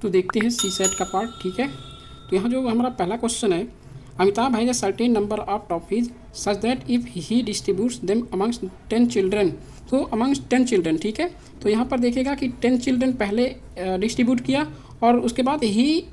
तो देखते हैं सी सेट का पार्ट। ठीक है, तो यहाँ जो हमारा पहला क्वेश्चन है, Amitabh has a certain number of toffees such that if he distributes them amongst 10 children, तो अमंग्स 10 चिल्ड्रन। ठीक है, तो यहाँ पर देखेगा कि 10 चिल्ड्रन पहले डिस्ट्रीब्यूट किया और उसके बाद ही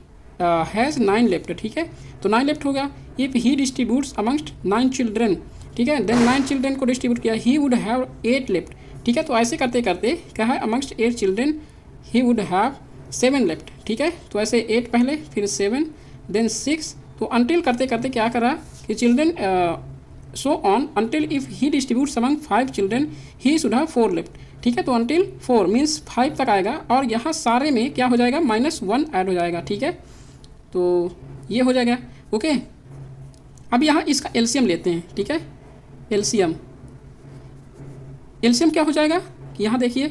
हैज़ 9 लेफ्ट। ठीक है, तो 9 लेफ्ट होगा। If he distributes amongst 9 children, ठीक है, देन 9 चिल्ड्रन को डिस्ट्रीब्यूट किया, ही वुड हैव 8 लेफ्ट। ठीक है, तो ऐसे करते करते क्या है, amongst 8 children he would have 7 left. ठीक है, तो ऐसे 8 पहले, फिर 7, देन 6, तो अनटिल करते करते क्या करा कि children so on until if he distributes among 5 children he should have 4 left. ठीक है, तो अनटिल 4 मीन्स 5 तक आएगा और यहाँ सारे में क्या हो जाएगा, -1 ऐड हो जाएगा। ठीक है, तो ये हो जाएगा। ओके, अब यहाँ इसका एलसीएम लेते हैं। ठीक है, एलसीएम क्या हो जाएगा कि यहाँ देखिए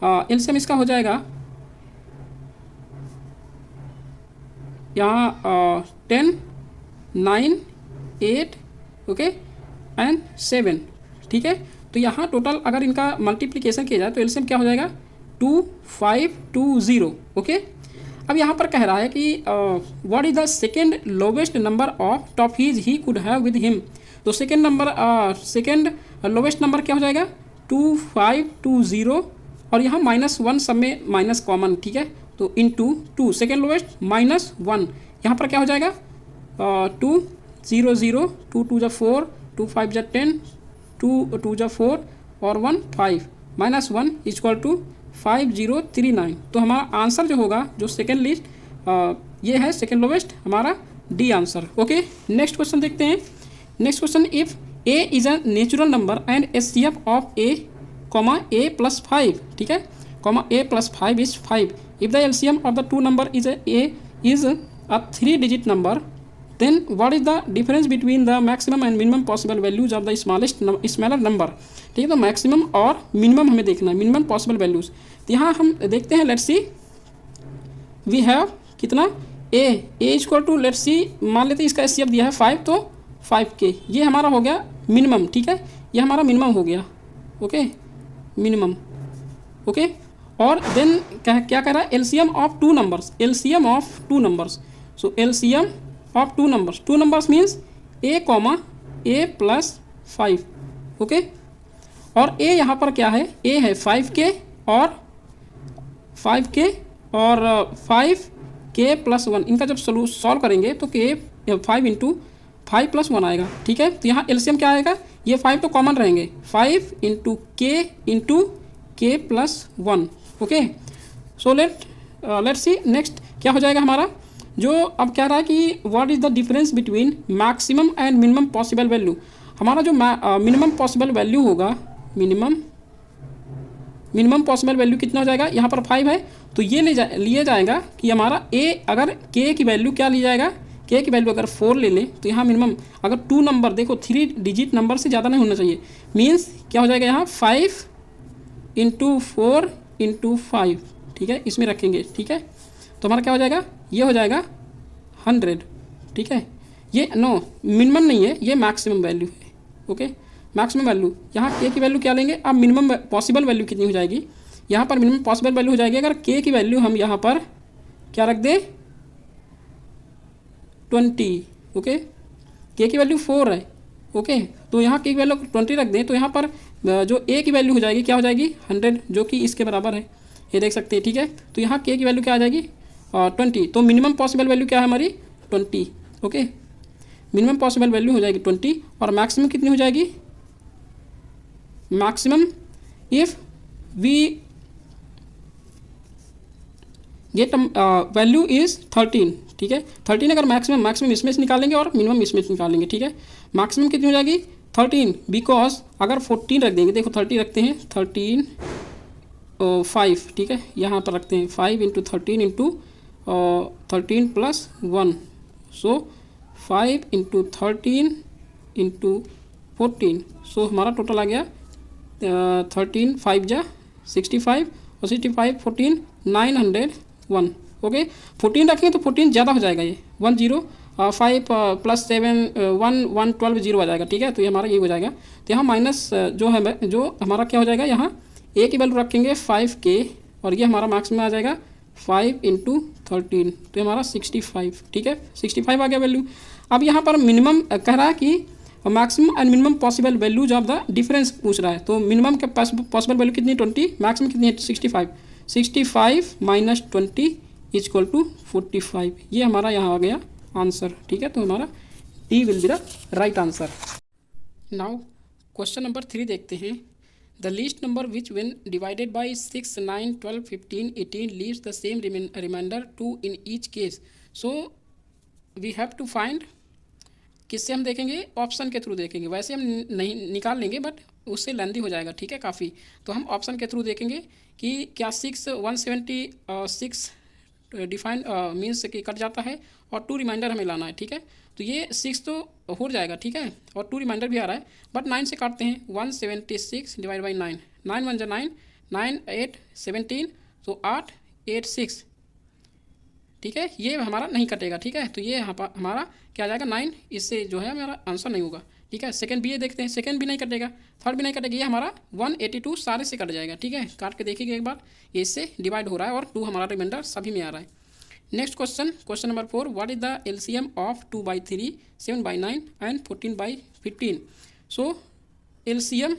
एलसीएम इसका हो जाएगा यहाँ 10, 9, 8 ओके एंड 7। ठीक है, तो यहाँ टोटल अगर इनका मल्टीप्लिकेशन किया जाए तो एलसीएम क्या हो जाएगा, 2520। ओके, अब यहाँ पर कह रहा है कि what is the second lowest number of toffees he could have with him. तो सेकेंड लोवेस्ट नंबर क्या हो जाएगा, 2520 और यहाँ -1 सब में माइनस कॉमन। ठीक है, तो इंटू 2 सेकेंड लोवेस्ट -1, यहाँ पर क्या हो जाएगा 2 0 0, 2 2 4, 2 5 10, 2 2 4 और 1 5, -1 इक्वल टू 5039। तो हमारा आंसर जो होगा, जो सेकेंड लिस्ट ये है सेकेंड लोवेस्ट, हमारा D answer. Okay, next question देखते हैं। Next question, if A is a natural number and HCF of A comma A plus 5, ठीक है, comma A plus 5 is 5, if the LCM of the two number is a is a 3 digit number, then what is the difference between the maximum and minimum possible values of the smaller number। ठीक है, तो maximum और minimum हमें देखना है, minimum possible values. तो यहाँ हम देखते हैं, लेट्स सी वी हैव कितना ए इक्वल टू, लेट्स सी मान लेते हैं इसका एचसीएफ दिया है 5, तो 5K ये हमारा हो गया मिनिमम। ठीक है, ये हमारा मिनिमम हो गया। Okay, minimum. ओके, और देन क्या कह रहा है, LCM of two numbers, LCM of two numbers. So LCM of two numbers means A comma A plus 5। Okay, और ए यहाँ पर क्या है, ए है 5K और 5K प्लस 1। इनका जब सॉल्व करेंगे तो K 5 इंटू 5 प्लस 1 आएगा। ठीक है, तो यहाँ एलसीएम क्या आएगा, ये 5 तो कॉमन रहेंगे, 5 into K plus 1। Okay, so let's see next क्या हो जाएगा हमारा, जो अब कह रहा है कि what is the difference between maximum and minimum possible value. हमारा जो मिनिमम पॉसिबल वैल्यू होगा, मिनिमम पॉसिबल वैल्यू कितना हो जाएगा, यहाँ पर 5 है, तो ये लिया जाएगा कि हमारा ए, अगर K की वैल्यू क्या लिया जाएगा, K की वैल्यू अगर 4 ले लें तो यहाँ मिनिमम, अगर 2 नंबर देखो 3 डिजिट नंबर से ज़्यादा नहीं होना चाहिए, मीन्स क्या हो जाएगा यहाँ 5 इंटू 4 इंटू 5। ठीक है, इसमें रखेंगे। ठीक है, तो हमारा क्या हो जाएगा, ये हो जाएगा 100। ठीक है, ये नो मिनिमम नहीं है, ये मैक्सिमम वैल्यू है। ओके, मैक्सिमम वैल्यू, यहाँ K की वैल्यू क्या लेंगे, अब मिनिमम पॉसिबल वैल्यू कितनी हो जाएगी, यहाँ पर मिनिमम पॉसिबल वैल्यू हो जाएगी, अगर K की वैल्यू हम यहाँ पर क्या रख दें 20। ओके, K की वैल्यू 4 है। ओके, तो यहाँ K की वैल्यू 20 रख दें, तो यहाँ पर जो A की वैल्यू हो जाएगी क्या हो जाएगी 100, जो कि इसके बराबर है, ये देख सकते हैं। ठीक है, तो यहाँ K की वैल्यू क्या आ जाएगी 20, तो मिनिमम पॉसिबल वैल्यू क्या है हमारी 20। ओके, मिनिमम पॉसिबल वैल्यू हो जाएगी 20 और मैक्सिमम कितनी हो जाएगी, maximum if we get value is 13। ठीक है, 13 अगर मैक्सिमम इसमें से निकालेंगे और मिनिमम इसमें से निकालेंगे। ठीक है, मैक्सिमम कितनी हो जाएगी 13, बिकॉज अगर 14 रख देंगे, देखो 30 रखते हैं, 13 5। ठीक है, यहाँ पर रखते हैं 5 इंटू 13 इंटू 13 प्लस 1, सो 5 इंटू 13 इंटू 14, सो हमारा टोटल आ गया 13 5 जा 65 और 65 14 901। ओके, 14 रखेंगे तो 14 ज़्यादा हो जाएगा, ये 1 0 5 प्लस 7 1 1 12 0 आ जाएगा। ठीक है, तो ये हमारा ये हो जाएगा। तो यहाँ माइनस जो है, जो हमारा क्या हो जाएगा, यहाँ A की वैल्यू रखेंगे 5K और ये हमारा मार्क्स में आ जाएगा 5 इंटू 13, तो हमारा 65, ठीक है, 65 आ गया वैल्यू। अब यहाँ पर मिनिमम कह रहा है कि maximum and minimum possible values of the difference पूछ रहा है। तो मिनिमम के पॉसिबल वैल्यू कितनी है 20, मैक्सिमम कितनी है 65, 65 माइनस 20 इजक्वल टू 45, ये हमारा यहाँ आ गया आंसर, ठीक है। तो हमारा D will be the right answer. Now question number 3 देखते हैं। The least number which when divided by 6, 9, 12, 15, 18 leaves the same remainder 2 in each case. So we have to find, किससे हम देखेंगे, ऑप्शन के थ्रू देखेंगे। वैसे हम नहीं निकाल लेंगे बट उससे लेंदी हो जाएगा, ठीक है, काफ़ी। तो हम ऑप्शन के थ्रू देखेंगे कि क्या 176 डिफाइंड मीन्स कि कट जाता है और 2 रिमाइंडर हमें लाना है, ठीक है। तो ये 6 तो हो जाएगा, ठीक है, और 2 रिमाइंडर भी आ रहा है, बट 9 से काटते हैं। 176 डिवाइड बाई 9, 9 1 जा 9, 9 8 17, तो 8 8 6, ठीक है, ये हमारा नहीं कटेगा, ठीक है। तो ये यहाँ पर हमारा क्या आ जाएगा 9, इससे जो है हमारा आंसर नहीं होगा, ठीक है। सेकंड भी ये देखते हैं, सेकंड भी नहीं कटेगा, थर्ड भी नहीं कटेगा, ये हमारा 182 सारे से कट जाएगा, ठीक है। काट के देखिएगा एक बार, ये इससे डिवाइड हो रहा है और 2 हमारा रिमाइंडर सभी में आ रहा है। Next question, question number 4, what is the LCM of 2/3, 7/9 and 14/15। So LCM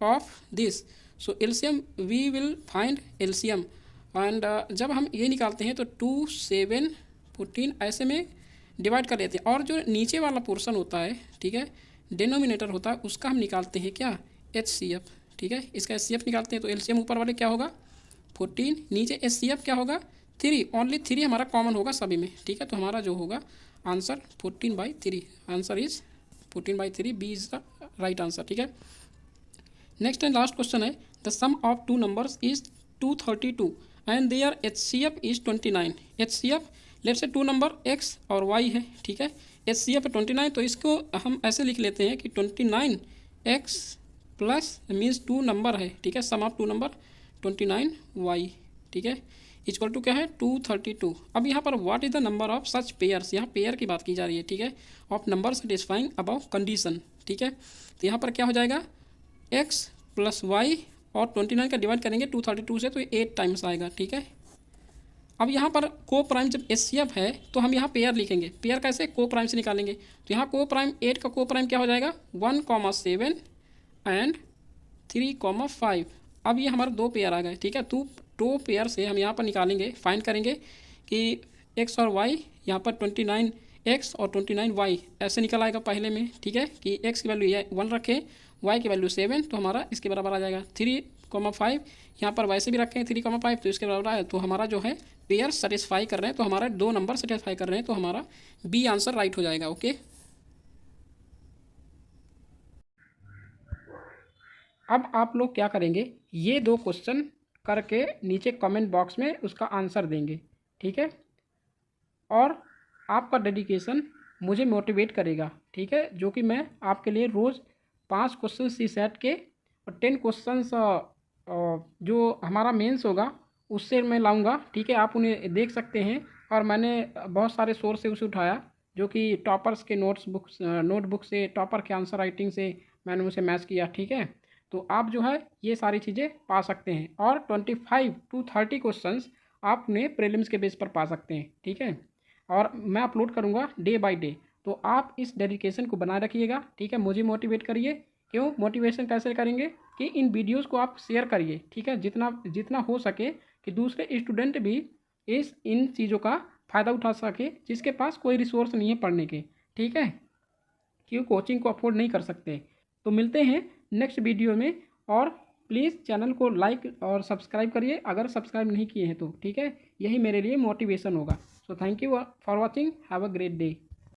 of this, so LCM we will find LCM and जब हम ये निकालते हैं तो 2, 7, 14 ऐसे में डिवाइड कर लेते हैं, और जो नीचे वाला पोर्शन होता है, ठीक है, डिनोमिनेटर होता है, उसका हम निकालते हैं क्या, HCF, ठीक है। इसका HCF निकालते हैं तो एलसीएम ऊपर वाले क्या होगा 14, नीचे HCF क्या होगा 3, ओनली 3 हमारा कॉमन होगा सभी में, ठीक है। तो हमारा जो होगा answer 14/3, answer is 14/3, B is the right answer, ठीक है। नेक्स्ट एंड लास्ट क्वेश्चन है, the sum of 2 numbers is 232 and their HCF is 29। HCF let's say 2 number x और y है, ठीक है। HCF 29, तो इसको हम ऐसे लिख लेते हैं कि 29x प्लस मीन्स 2 नंबर है, ठीक है, सम ऑफ 2 नंबर 29y, ठीक है, इक्वल टू क्या है 232। अब यहाँ पर what is the number of such pairs, यहाँ पेयर की बात की जा रही है, ठीक है, of number satisfying above condition, ठीक है। तो यहाँ पर क्या हो जाएगा x प्लस वाई और 29 का डिवाइड करेंगे 232 से, तो 8 टाइम्स आएगा, ठीक है। अब यहाँ पर को प्राइम जब HCF है तो हम यहाँ पेयर लिखेंगे, पेयर कैसे, को प्राइम से निकालेंगे। तो यहाँ को प्राइम 8 का को प्राइम क्या हो जाएगा 1,7 एंड 3,5। अब ये हमारे 2 पेयर आ गए, ठीक है। तो 2 पेयर से हम यहाँ पर निकालेंगे, फाइंड करेंगे कि x और y, यहाँ पर 29x और 29y ऐसे निकल आएगा पहले में, ठीक है, कि x की वैल्यू 1 रखें, y की वैल्यू 7, तो हमारा इसके बराबर आ जाएगा 3,5, यहाँ पर वैसे भी रखें 3,5, तो इसके बराबर है। तो हमारा जो है पेयर सेटिस्फाई कर रहे हैं, तो हमारा 2 नंबर सेटिस्फाई कर रहे हैं, तो हमारा बी आंसर राइट हो जाएगा, ओके। अब आप लोग क्या करेंगे, ये 2 क्वेश्चन करके नीचे कमेंट बॉक्स में उसका आंसर देंगे, ठीक है, और आपका डेडिकेशन मुझे मोटिवेट करेगा, ठीक है, जो कि मैं आपके लिए रोज़ 5 क्वेश्चन CSAT के और 10 क्वेश्चन जो हमारा मेंस होगा उससे मैं लाऊंगा, ठीक है। आप उन्हें देख सकते हैं, और मैंने बहुत सारे सोर्स से उसे उठाया, जो कि टॉपर्स के नोटबुक से, टॉपर के आंसर राइटिंग से मैंने उसे मैच किया, ठीक है। तो आप जो है ये सारी चीज़ें पा सकते हैं, और 25 to 30 क्वेश्चंस आप उन्हें प्रीलिम्स के बेस पर पा सकते हैं, ठीक है। और मैं अपलोड करूँगा डे बाय डे, तो आप इस डेडिकेशन को बनाए रखिएगा, ठीक है। मुझे मोटिवेट करिए, क्यों मोटिवेशन कैसे करेंगे कि इन वीडियोस को आप शेयर करिए, ठीक है, जितना हो सके, कि दूसरे स्टूडेंट भी इन चीज़ों का फ़ायदा उठा सके, जिसके पास कोई रिसोर्स नहीं है पढ़ने के, ठीक है, क्यों कोचिंग को अफोर्ड नहीं कर सकते। तो मिलते हैं नेक्स्ट वीडियो में, और प्लीज़ चैनल को लाइक और सब्सक्राइब करिए अगर सब्सक्राइब नहीं किए हैं तो, ठीक है, यही मेरे लिए मोटिवेशन होगा। So thank you for watching, have a great day.